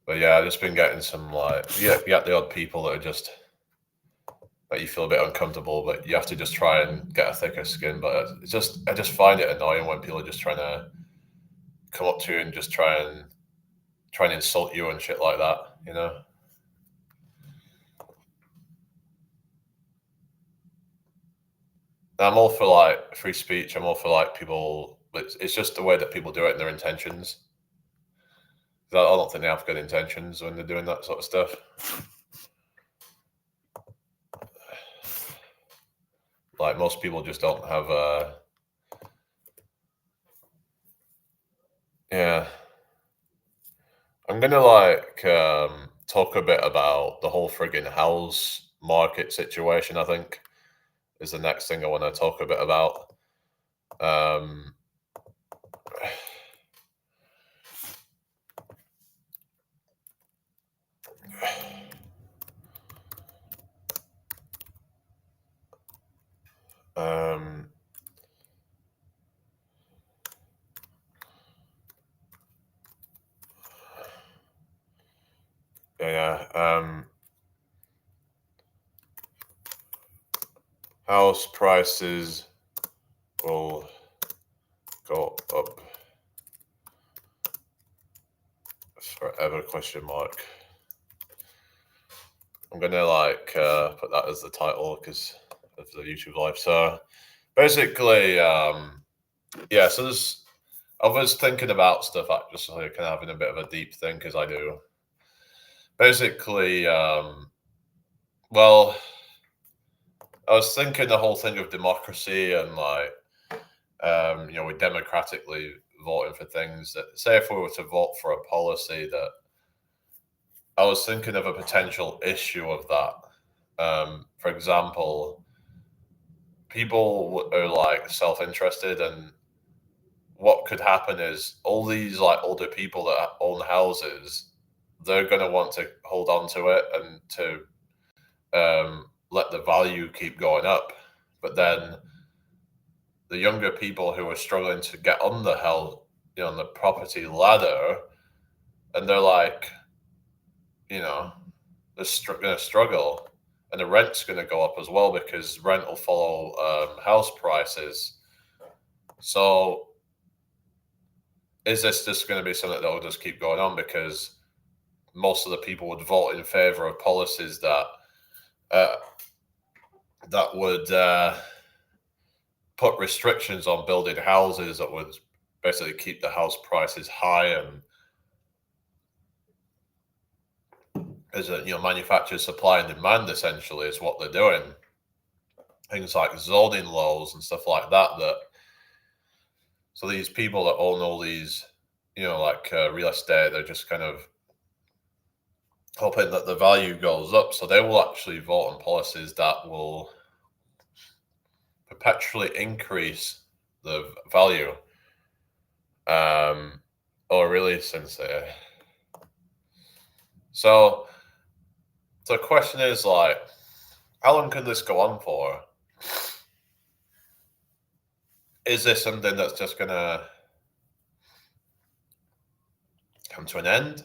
But yeah, I've just been getting some you get the odd people that are just that you feel a bit uncomfortable, but you have to just try and get a thicker skin. But I just find it annoying when people are just trying to come up to you and just try and insult you and shit like that, you know? I'm all for like free speech. I'm all for like people, but it's just the way that people do it and their intentions. I don't think they have good intentions when they're doing that sort of stuff. Like most people just don't have yeah. I'm gonna talk a bit about the whole friggin' house market situation, I think, is the next thing I want to talk a bit about. Um um yeah, house prices will go up forever, question mark. I'm gonna put that as the title because of the YouTube live. So basically, yeah. So this, I was thinking about stuff, just like kind of having a bit of a deep think as I do. Basically, well, I was thinking the whole thing of democracy and we're democratically voting for things that, say, if we were to vote for a policy that, I was thinking of a potential issue of that. For example, people are like self-interested, and what could happen is all these like older people that own houses, they're going to want to hold on to it and to let the value keep going up. But then the younger people who are struggling to get on the on the property ladder, and they're like, you know, they're going to struggle, and the rent's going to go up as well because rent will follow house prices. So is this just going to be something that will just keep going on because most of the people would vote in favor of policies that uh, would put restrictions on building houses that would basically keep the house prices high, and as a manufacturer supply and demand essentially is what they're doing. Things like zoning laws and stuff like that. So these people that own all these, real estate, they're just kind of hoping that the value goes up. So they will actually vote on policies that will perpetually increase the value. Or really, since so the question is like, how long can this go on for? Is this something that's just gonna come to an end?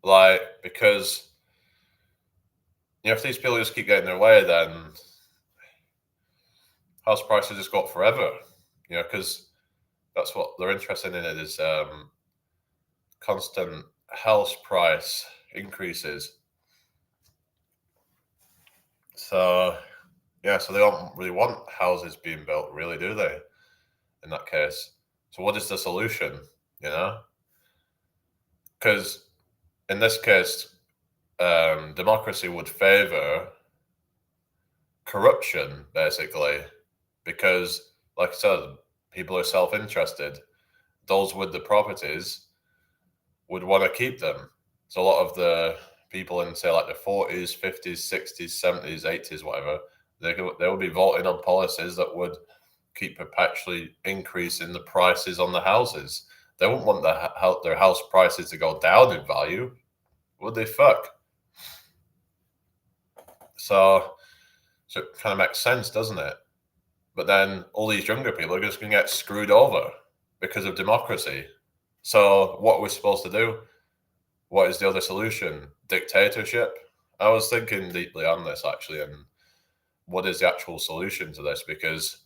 Like, because if these people just keep getting their way, then house prices just go up forever. Because that's what they're interested in. It is constant house price increases. So yeah, so they don't really want houses being built, really, do they? In that case, so what is the solution? Because in this case, democracy would favor corruption, basically, because, like I said, people are self-interested. Those with the properties would want to keep them. So a lot of the people in, say, like the 40s, 50s, 60s, 70s, 80s, whatever, they would be voting on policies that would keep perpetually increasing the prices on the houses. They wouldn't want their house prices to go down in value, would they? Fuck. So it kind of makes sense, doesn't it? But then all these younger people are just going to get screwed over because of democracy. So what we're supposed to do? what is the other solution? Dictatorship? I was thinking deeply on this actually, and what is the actual solution to this? Because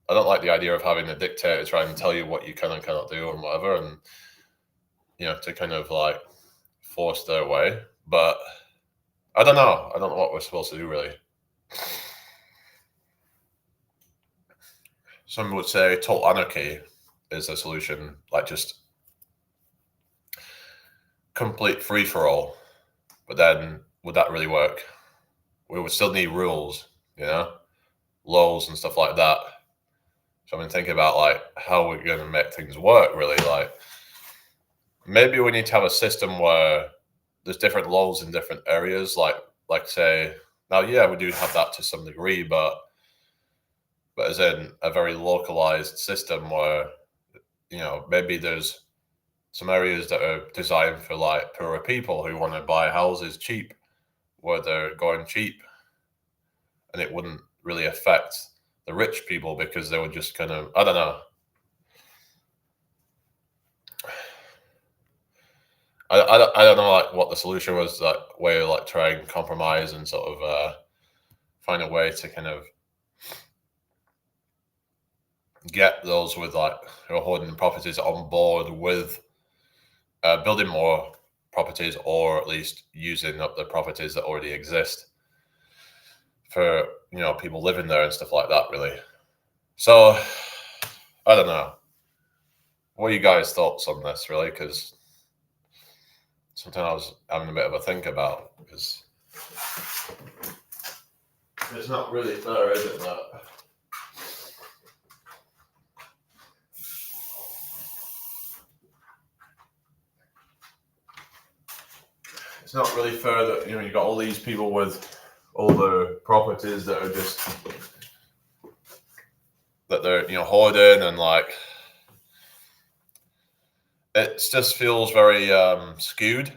I don't like the idea of having a dictator try and tell you what you can and cannot do and whatever, and to kind of like force their way. But I don't know. I don't know what we're supposed to do really. Some would say total anarchy is the solution, like just complete free for all. But then would that really work? We would still need rules, laws and stuff like that. So I've been thinking about like how we're going to make things work really. Like maybe we need to have a system where there's different laws in different areas. Like say now, yeah, we do have that to some degree, but as in a very localized system where maybe there's some areas that are designed for like poorer people who want to buy houses cheap, where they're going cheap, and it wouldn't really affect the rich people because they would just kind of, I don't know. I don't know like what the solution was, that way of like try and compromise and sort of find a way to kind of get those with like who are holding properties on board with building more properties, or at least using up the properties that already exist for people living there and stuff like that really. So I don't know, what are you guys' thoughts on this really? Because something I was having a bit of a think about, because it's not really fair, is it, that it's not really fair that you got all these people with all the properties that are just that they're hoarding, and like it just feels very skewed.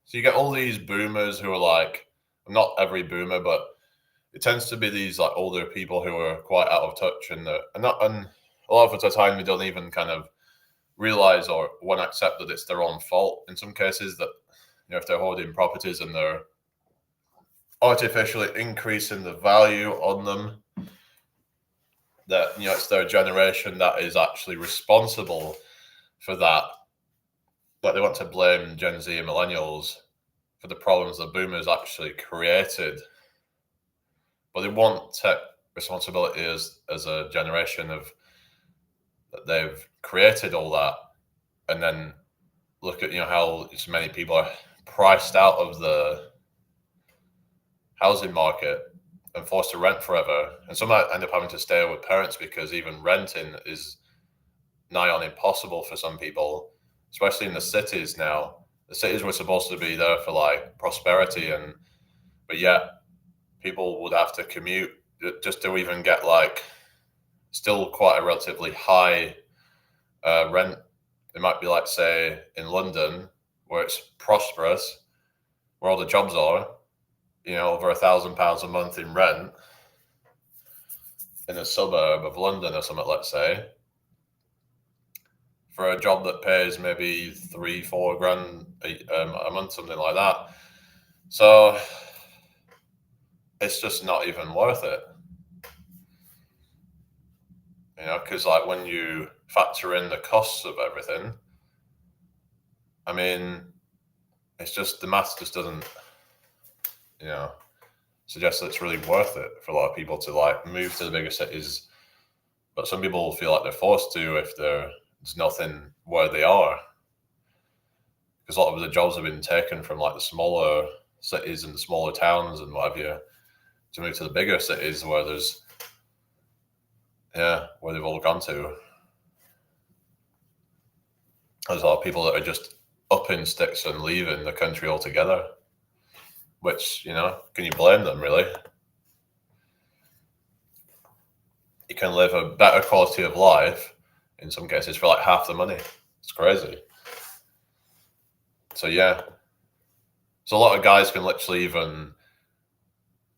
So you get all these boomers who are like, not every boomer, but it tends to be these like older people who are quite out of touch, and a lot of the time they don't even kind of realize or want to accept that it's their own fault in some cases, that if they're holding properties and they're artificially increasing the value on them, that it's their generation that is actually responsible for that. But they want to blame Gen Z and millennials for the problems the boomers actually created. But they won't take responsibility as a generation of that they've created all that, and then look at how so many people are priced out of the housing market and forced to rent forever, and some might end up having to stay with parents because even renting is nigh on impossible for some people, especially in the cities now. The cities were supposed to be there for like prosperity, but yet people would have to commute just to even get like still quite a relatively high rent. It might be like, say, in London, where it's prosperous, where all the jobs are, over £1,000 a month in rent in a suburb of London or something, let's say, for a job that pays maybe 3-4 grand a month, something like that. So it's just not even worth it. Because like when you factor in the costs of everything, I mean, it's just the maths just doesn't, suggest that it's really worth it for a lot of people to like move to the bigger cities. But some people feel like they're forced to if there's nothing where they are, because a lot of the jobs have been taken from like the smaller cities and the smaller towns and what have you, to move to the bigger cities where where they've all gone to. There's a lot of people that are just upping sticks and leaving the country altogether, which, can you blame them really? You can live a better quality of life in some cases for like half the money. It's crazy. So yeah. So a lot of guys can literally even,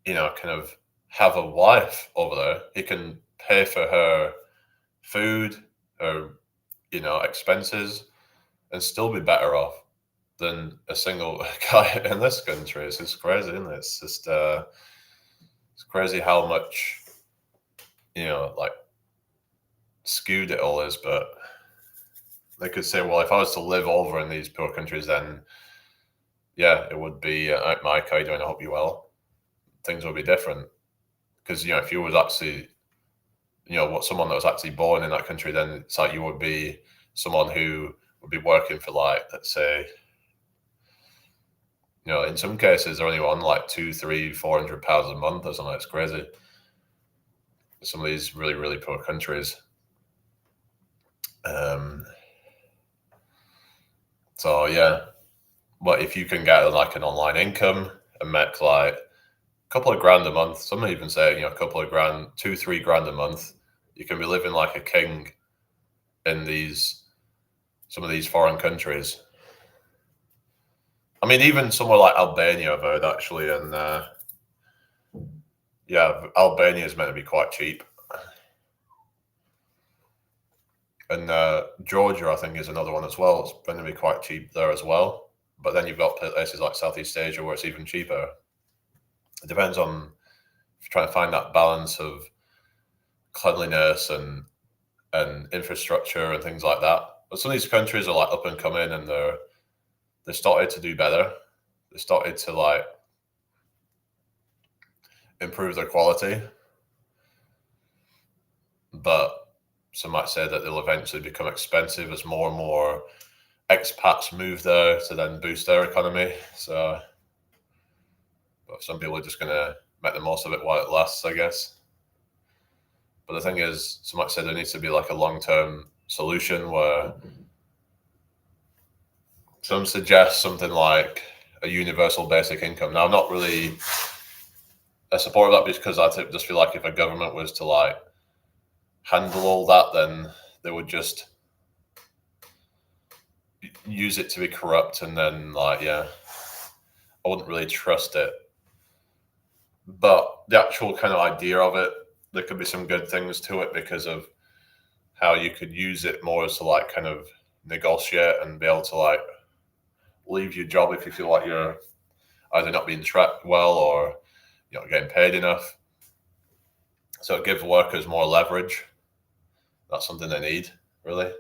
kind of have a wife over there. He can pay for her food, her, expenses, and still be better off. than a single guy in this country. It's just crazy, isn't it? It's just it's crazy how much, like skewed it all is. But they could say, well, if I was to live over in these poor countries, then yeah, it would be Mike, how you doing? I hope you well. Things would be different because if you was actually someone that was actually born in that country, then it's like you would be someone who would be working for, like, let's say, in some cases they're only on like £200-400 a month or something. It's crazy. Some of these really, really poor countries. So yeah, but if you can get like an online income and make like a couple of grand a month, some even say a couple of grand, 2-3 grand a month, you can be living like a king in some of these foreign countries. I mean, even somewhere like Albania, I've heard actually, and yeah, Albania is meant to be quite cheap. And Georgia, I think, is another one as well. It's going to be quite cheap there as well. But then you've got places like Southeast Asia where it's even cheaper. It depends on trying to find that balance of cleanliness and infrastructure and things like that. But some of these countries are like up and coming, and they started to do better. They started to like improve their quality. But some might say that they'll eventually become expensive as more and more expats move there to then boost their economy. So, but some people are just going to make the most of it while it lasts, I guess. But the thing is, some might say there needs to be like a long-term solution where some suggest something like a universal basic income. Now, I'm not really a supporter of that because I just feel like if a government was to like handle all that, then they would just use it to be corrupt, and then like, yeah, I wouldn't really trust it. But the actual kind of idea of it, there could be some good things to it because of how you could use it more as to like kind of negotiate and be able to like leave your job if you feel like you're either not being tracked well or you're not getting paid enough. So it gives workers more leverage. That's something they need, really.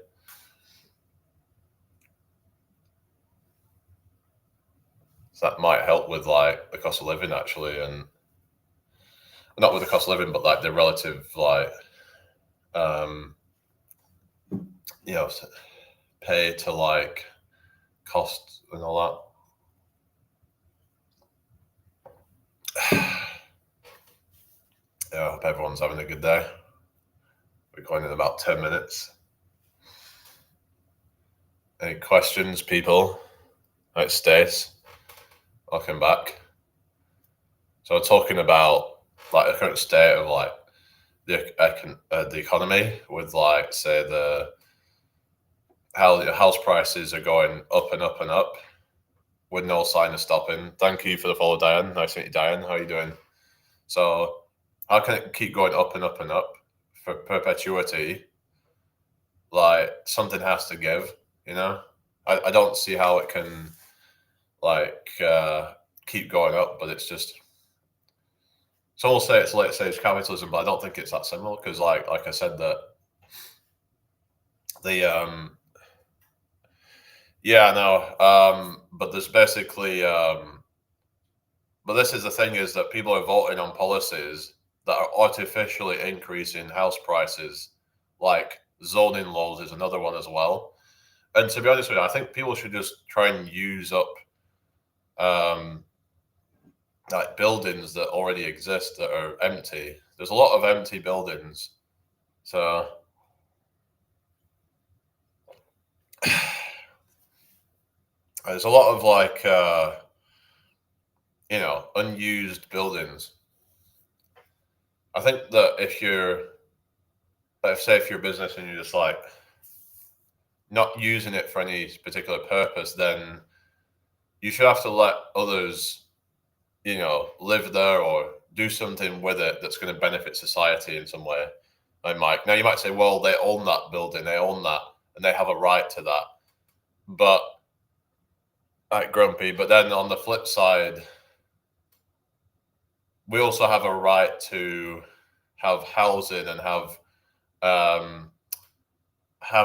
So that might help with like the cost of living actually, and not with the cost of living, but like the relative like pay to like cost and all that. Yeah, I hope everyone's having a good day. We're going in about 10 minutes. Any questions, people? Right, Stace, welcome back. So we're talking about like the current state of like the economy with like say how the house prices are going up and up and up with no sign of stopping. Thank you for the follow, Diane. Nice to meet you, Diane. How are you doing? So how can it keep going up and up and up for perpetuity? Like something has to give, I don't see how it can like keep going up, but it's just some will say it's late stage capitalism, but I don't think it's that simple because like I said that the yeah, no, but there's basically but this is the thing is that people are voting on policies that are artificially increasing house prices, like zoning laws is another one as well. And to be honest with you, I think people should just try and use up like buildings that already exist that are empty. There's a lot of empty buildings. So there's a lot of like unused buildings. I think that if you're a business and you're just like not using it for any particular purpose, then you should have to let others, live there or do something with it that's going to benefit society in some way. Like Mike, now you might say, well, they own that building, they own that, and they have a right to that. But like grumpy. But then on the flip side, we also have a right to have housing and have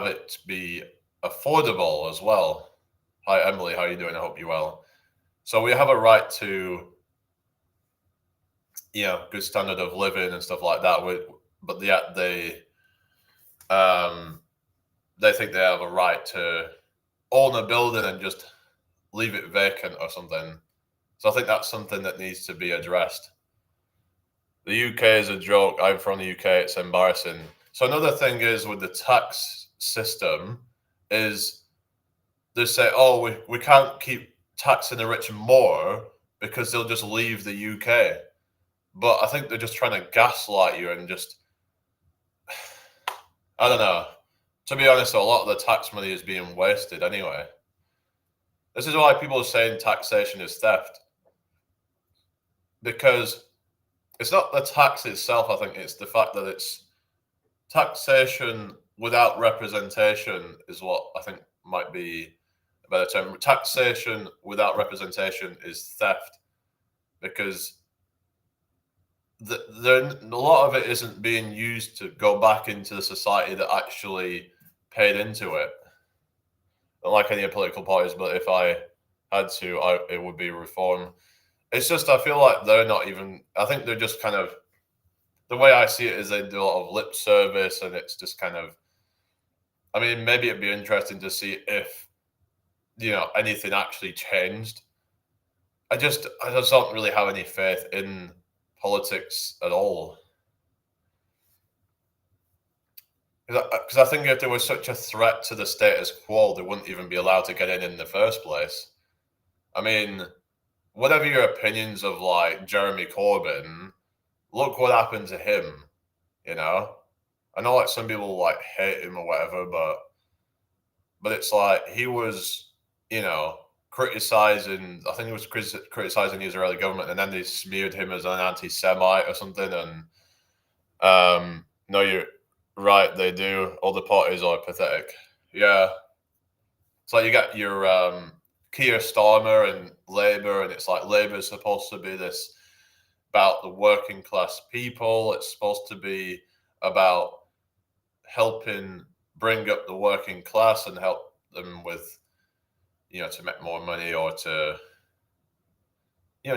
it be affordable as well. Hi, Emily. How are you doing? I hope you're well. So we have a right to, good standard of living and stuff like that. But yet they think they have a right to own a building and just leave it vacant or something. So I think that's something that needs to be addressed. The UK is a joke. I'm from the UK. It's embarrassing. So another thing is with the tax system is they say, oh, we can't keep taxing the rich more because they'll just leave the UK. But I think they're just trying to gaslight you and just, I don't know. To be honest, a lot of the tax money is being wasted anyway. This is why people are saying taxation is theft. Because it's not the tax itself, I think it's the fact that it's taxation without representation is what I think might be a better term. Taxation without representation is theft because a lot of it isn't being used to go back into the society that actually paid into it. Not like any political parties, but if I had to, it would be reform. It's just I feel like they're not even. I think they're just kind of. The way I see it is they do a lot of lip service, and it's just kind of. I mean, maybe it'd be interesting to see if, anything actually changed. I just don't really have any faith in politics at all. Because I think if there was such a threat to the status quo, they wouldn't even be allowed to get in the first place. I mean, whatever your opinions of like Jeremy Corbyn, look what happened to him. I know like some people like hate him or whatever, but it's like he was, criticizing. I think he was criticizing the Israeli government, and then they smeared him as an anti-Semite or something. And no, you're right. They do. All the parties are pathetic. Yeah, it's like you got your Keir Starmer and Labour, and it's like Labour is supposed to be this about the working class people. It's supposed to be about helping bring up the working class and help them with, to make more money or to,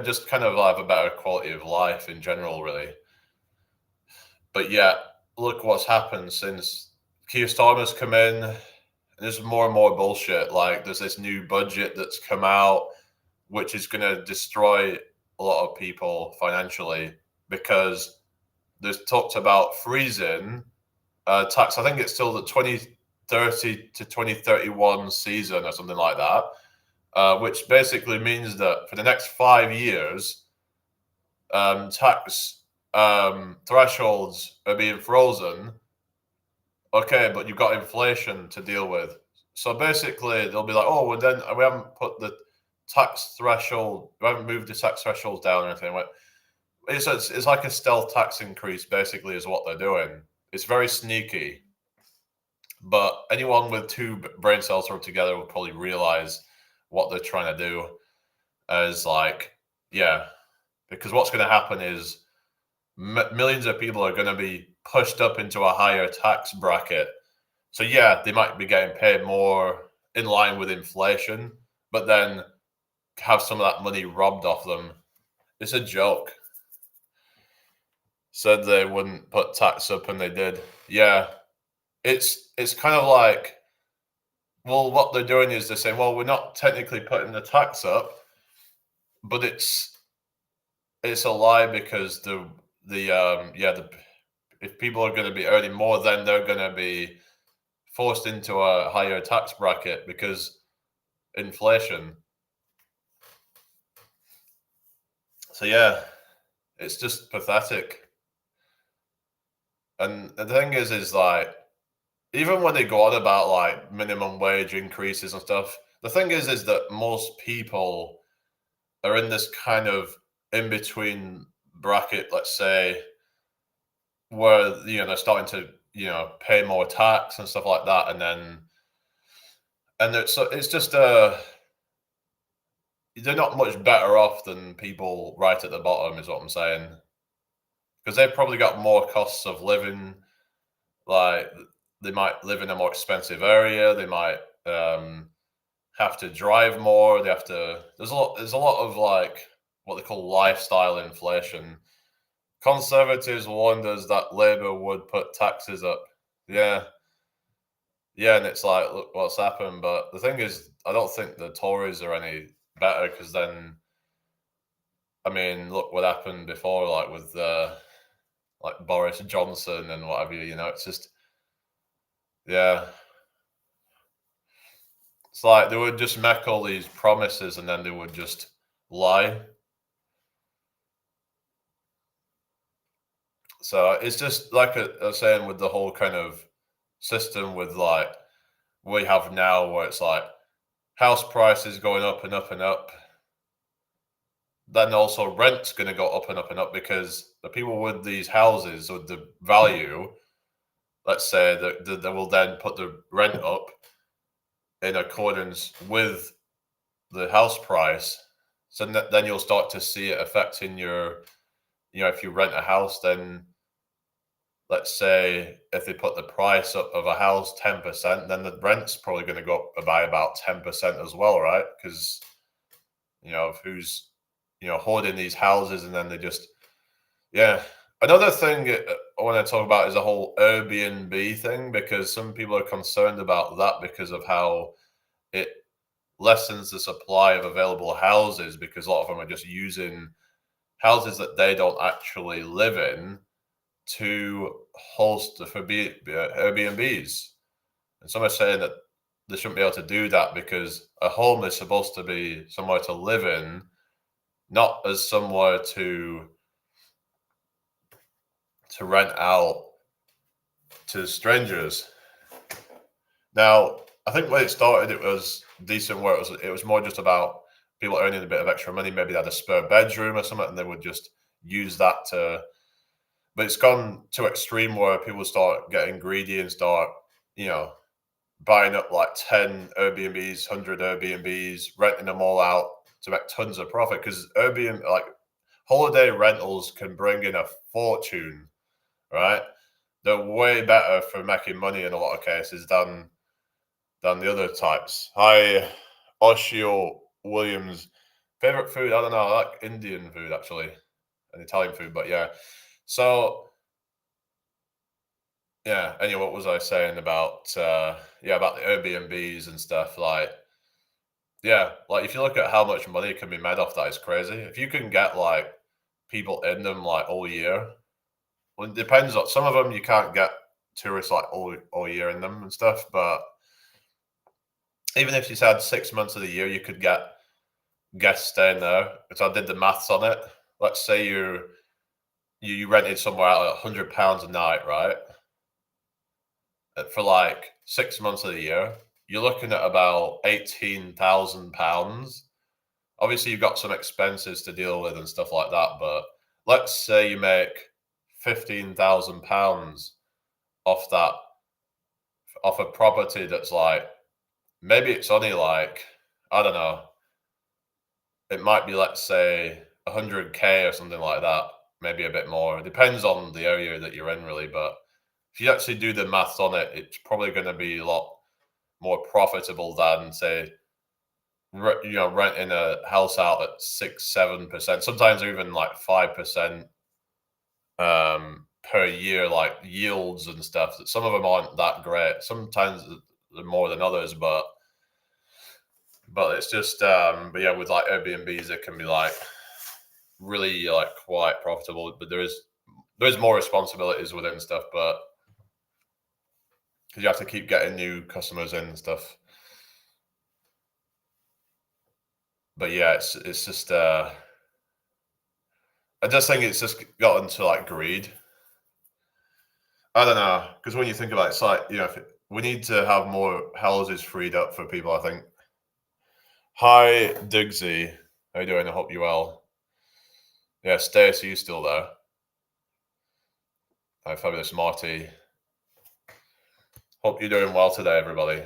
just kind of have a better quality of life in general, really. But yeah, look what's happened since Keir Starmer's come in. There's more and more bullshit. Like there's this new budget that's come out, which is going to destroy a lot of people financially because there's talked about freezing tax. I think it's still the 2030 to 2031 season or something like that, which basically means that for the next 5 years, tax thresholds are being frozen. Okay, but you've got inflation to deal with. So basically, they'll be like, oh, well, then we haven't put the tax threshold, we haven't moved the tax thresholds down or anything. It's like a stealth tax increase, basically, is what they're doing. It's very sneaky. But anyone with two brain cells rubbed together will probably realize what they're trying to do as like, yeah, because what's going to happen is millions of people are going to be pushed up into a higher tax bracket. So yeah, they might be getting paid more in line with inflation, but then have some of that money robbed off them. It's a joke. Said they wouldn't put tax up and they did. Yeah. It's kind of like, well, what they're doing is they're saying, well, we're not technically putting the tax up, but it's a lie because if people are going to be earning more, then they're going to be forced into a higher tax bracket because inflation. So yeah, it's just pathetic. And the thing is like, even when they go on about like minimum wage increases and stuff, the thing is that most people are in this kind of in between bracket, let's say, where they're starting to pay more tax and stuff like that, and it's just they're not much better off than people right at the bottom, is what I'm saying. Because they've probably got more costs of living. Like they might live in a more expensive area. They might have to drive more. They have to. There's a lot. There's a lot of like what they call lifestyle inflation. Conservatives warned us that Labour would put taxes up. Yeah, yeah, and it's like, look what's happened. But the thing is, I don't think the Tories are any better because then, I mean, look what happened before, like with like Boris Johnson and what have you. You know, it's just, yeah, it's like they would just make all these promises and then they would just lie. So it's just like I was saying with the whole kind of system with like we have now, where it's like house prices going up and up and up. Then also rent's going to go up and up and up because the people with these houses with the value, let's say that they will then put the rent up in accordance with the house price. So then you'll start to see it affecting your, if you rent a house, then let's say if they put the price up of a house 10%, then the rent's probably going to go up by about 10% as well, right? Because, who's, hoarding these houses and then they just, yeah. Another thing I want to talk about is the whole Airbnb thing, because some people are concerned about that because of how it lessens the supply of available houses, because a lot of them are just using houses that they don't actually live in to host for Airbnbs. And some are saying that they shouldn't be able to do that because a home is supposed to be somewhere to live in, not as somewhere to rent out to strangers. Now, I think when it started, it was decent. Where it was more just about people earning a bit of extra money. Maybe they had a spare bedroom or something, and they would just use that to. But it's gone to extreme where people start getting greedy and start, buying up like 10 Airbnbs, 100 Airbnbs, renting them all out to make tons of profit. Because Airbnb, like holiday rentals, can bring in a fortune, right? They're way better for making money in a lot of cases than the other types. Hi, Oshio Williams. Favorite food? I don't know. I like Indian food actually, and Italian food. But yeah, so yeah. Anyway, what was I saying about about the Airbnbs and stuff? Like, yeah, like if you look at how much money can be made off that, it's crazy. If you can get like people in them like all year, well, it depends on some of them. You can't get tourists like all year in them and stuff, but even if you had 6 months of the year, you could get guests staying there. Because I did the maths on it. Let's say you rented somewhere out at £100 a night, right? For like 6 months of the year, you're looking at about £18,000. Obviously, you've got some expenses to deal with and stuff like that. But let's say you make £15,000 off that, off a property that's like, maybe it's only like, I don't know, it might be, let's say, 100K or something like that, maybe a bit more. It depends on the area that you're in, really. But if you actually do the maths on it, it's probably going to be a lot more profitable than, say, renting a house out at 6-7%, sometimes even like 5% per year, like yields and stuff. That some of them aren't that great. Sometimes they're more than others, but it's just but yeah, with like Airbnbs, it can be like really like quite profitable. But there's more responsibilities within stuff, but because you have to keep getting new customers in and stuff. But yeah, it's just I just think it's just gotten to like greed. I don't know, because when you think about it, it's like, we need to have more houses freed up for people, I think. Hi, Digsy. How you doing? I hope you're well. Yeah, Stacey, you still there? Hi, Fabulous Marty. Hope you're doing well today, everybody.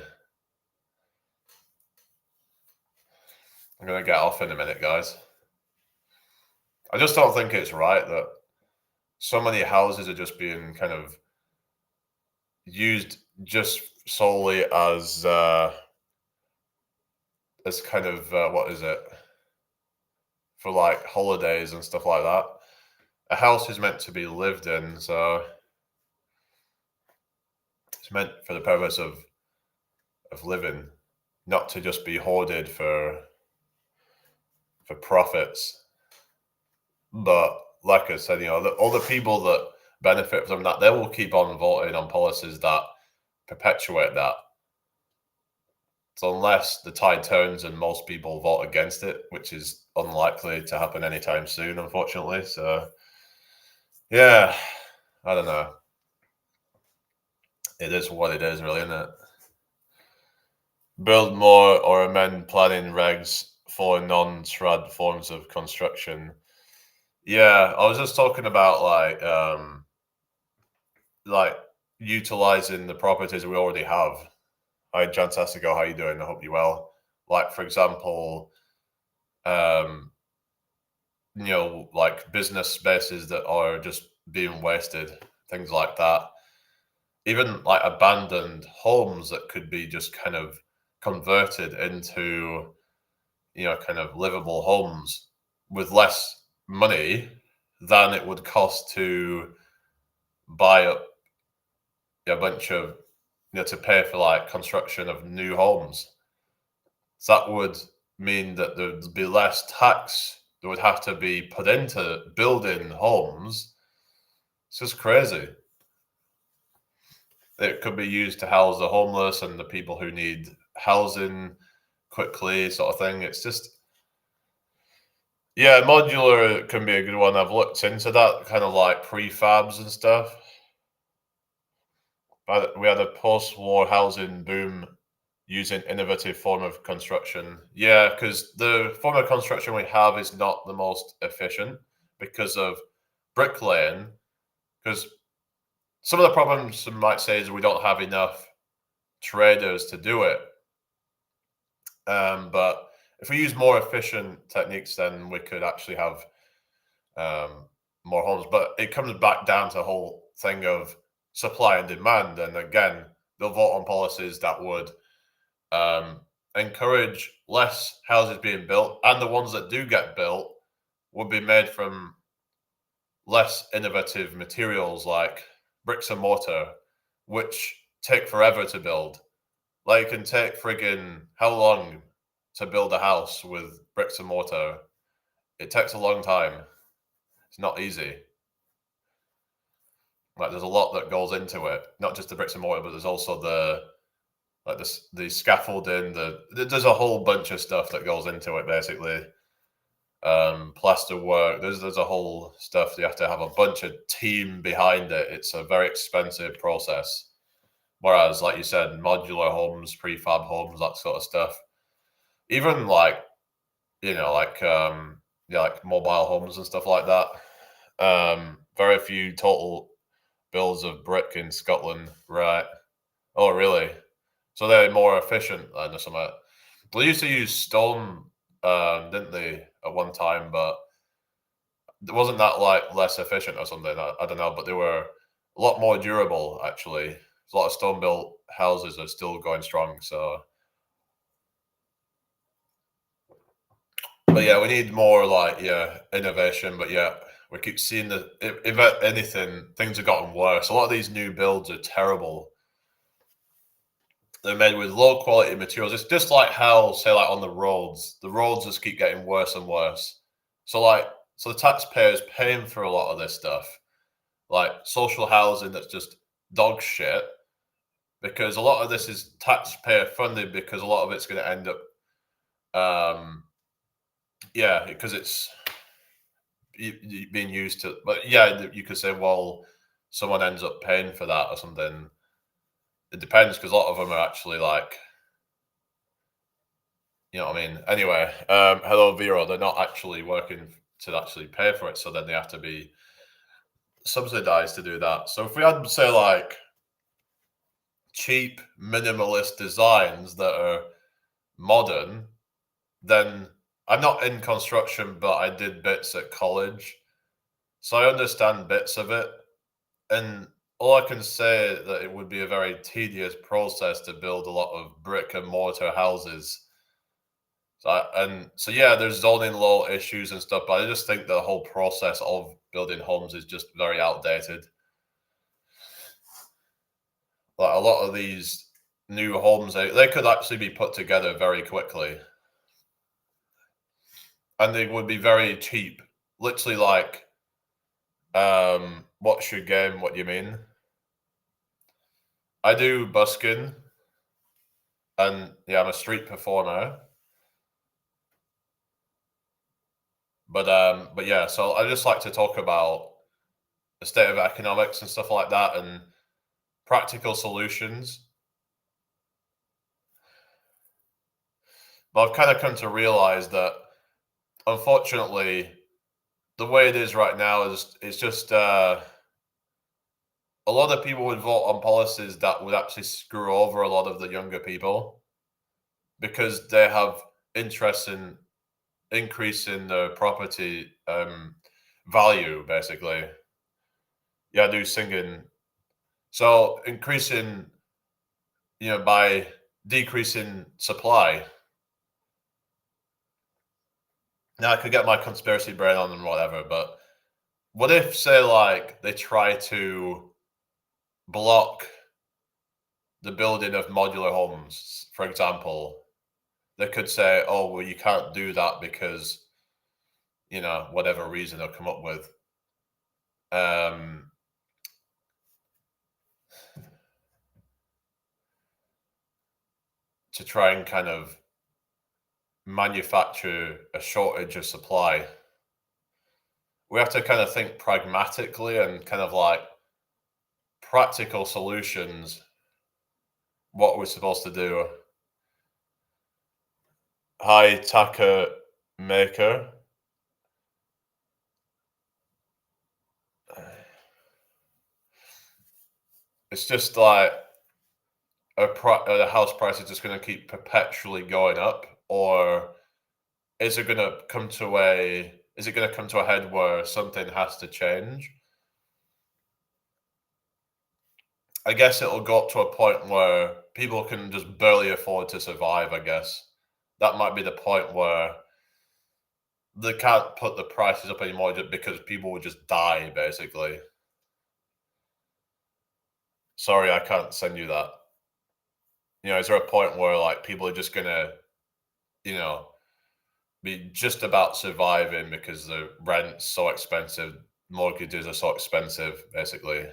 I'm going to get off in a minute, guys. I just don't think it's right that so many houses are just being kind of used just solely as kind of what is it, for like holidays and stuff like that. A house is meant to be lived in, so it's meant for the purpose of living, not to just be hoarded for profits. But like I said, all the people that benefit from that, they will keep on voting on policies that perpetuate that. So unless the tide turns and most people vote against it, which is unlikely to happen anytime soon, unfortunately. So yeah, I don't know. It is what it is, really, isn't it? Build more or amend planning regs for non-SRAD forms of construction. Yeah, I was just talking about like utilizing the properties we already have. Hi, Jantastico, how you doing? I hope you're well. Like, for example, like business spaces that are just being wasted, things like that. Even like abandoned homes that could be just kind of converted into, kind of livable homes with less money than it would cost to buy up a bunch of, to pay for like construction of new homes. So that would mean that there'd be less tax that would have to be put into building homes. It's just crazy. It could be used to house the homeless and the people who need housing quickly, sort of thing. It's just, yeah, modular can be a good one. I've looked into that, kind of like prefabs and stuff. But we had a post-war housing boom using innovative form of construction. Yeah, because the form of construction we have is not the most efficient because of bricklaying. Because some of the problems some might say is we don't have enough traders to do it. But if we use more efficient techniques, then we could actually have more homes. But it comes back down to the whole thing of supply and demand. And again, they'll vote on policies that would encourage less houses being built, and the ones that do get built would be made from less innovative materials like bricks and mortar, which take forever to build. Like, it can take friggin' how long to build a house with bricks and mortar? It takes a long time. It's not easy. Like, there's a lot that goes into it, not just the bricks and mortar, but there's also the scaffolding. There's a whole bunch of stuff that goes into it, basically. Plaster work. There's a whole stuff. You have to have a bunch of team behind it. It's a very expensive process. Whereas, like you said, modular homes, prefab homes, that sort of stuff. Even like, like mobile homes and stuff like that. Very few total builds of brick in Scotland, right? Oh, really? So they're more efficient than something. They used to use stone, didn't they, at one time? But wasn't that like less efficient or something? I don't know, but they were a lot more durable. Actually, a lot of stone built houses are still going strong. So, but yeah, we need more innovation. But yeah, we keep seeing that if anything, things have gotten worse. A lot of these new builds are terrible. They're made with low quality materials. It's just like how, say, like on the roads just keep getting worse and worse. So the taxpayers paying for a lot of this stuff, like social housing that's just dog shit, because a lot of this is taxpayer funded, because a lot of it's going to end up, because it's being used to. But yeah, you could say, well, someone ends up paying for that or something. It depends, because a lot of them are actually like, you know what I mean? Anyway, hello, Vero. They're not actually working to actually pay for it, so then they have to be subsidized to do that. So if we had, say, like cheap, minimalist designs that are modern, then I'm not in construction, but I did bits at college, so I understand bits of it. And all I can say that it would be a very tedious process to build a lot of brick and mortar houses. So yeah, there's zoning law issues and stuff, but I just think the whole process of building homes is just very outdated. Like a lot of these new homes, they could actually be put together very quickly, and they would be very cheap. Literally, like, what's your game? What do you mean? I do busking, and yeah, I'm a street performer. But yeah, so I just like to talk about the state of economics and stuff like that, and practical solutions. But I've kind of come to realize that, unfortunately, the way it is right now is it's just a lot of people would vote on policies that would actually screw over a lot of the younger people because they have interest in increasing the property value, basically. Yeah, I do singing. So increasing, by decreasing supply. Now I could get my conspiracy brain on and whatever, but what if, say, like they try to block the building of modular homes, for example? They could say, "Oh, well, you can't do that because whatever reason they'll come up with." Um, to try and kind of manufacture a shortage of supply. We have to kind of think pragmatically and kind of like practical solutions. What we're supposed to do. Hi, Taka Maker. It's just like a house price is just going to keep perpetually going up, or is it going to come to a is it going to come to a head where something has to change? I guess it'll go up to a point where people can just barely afford to survive, I guess. That might be the point where they can't put the prices up anymore just because people will just die, basically. Sorry, I can't send you that. Is there a point where like people are just gonna, you know, be just about surviving because the rent's so expensive, mortgages are so expensive, basically,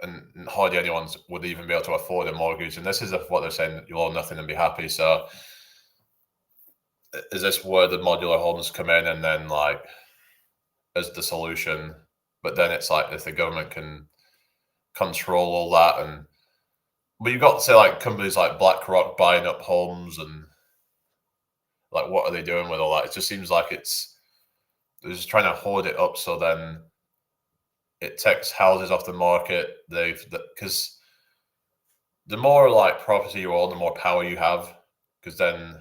and hardly anyone would even be able to afford a mortgage. And this is what they're saying: you'll own nothing and be happy. So, is this where the modular homes come in, and then like as the solution? But then it's like if the government can control all that, and but you've got to say like companies like BlackRock buying up homes, and like what are they doing with all that? It just seems like they're just trying to hoard it up, so then it takes houses off the market. Because the more like property you own, the more power you have. Because then,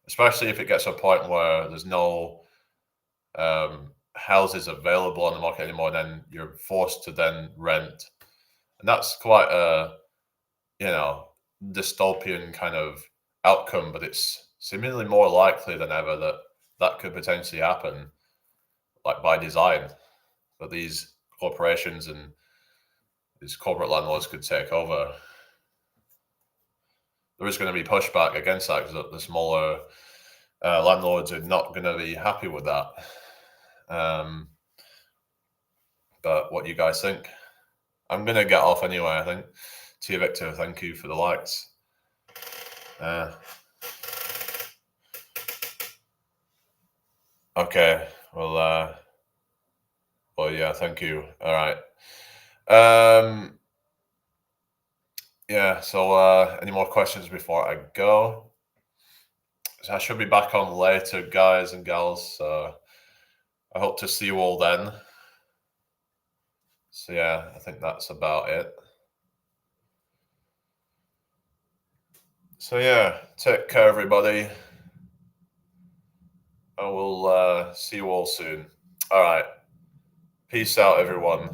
especially if it gets to a point where there's no houses available on the market anymore, then you're forced to then rent, and that's quite a dystopian kind of outcome. But it's seemingly more likely than ever that that could potentially happen, like by design. But these corporations and these corporate landlords could take over. There is going to be pushback against that because the smaller landlords are not going to be happy with that. But what do you guys think? I'm going to get off anyway, I think. Tia Victor, thank you for the likes. Okay, well, yeah, thank you. All right. Yeah, so any more questions before I go? So I should be back on later, guys and gals. So I hope to see you all then. So yeah, I think that's about it. So yeah, take care, everybody. I will see you all soon. All right. Peace out, everyone.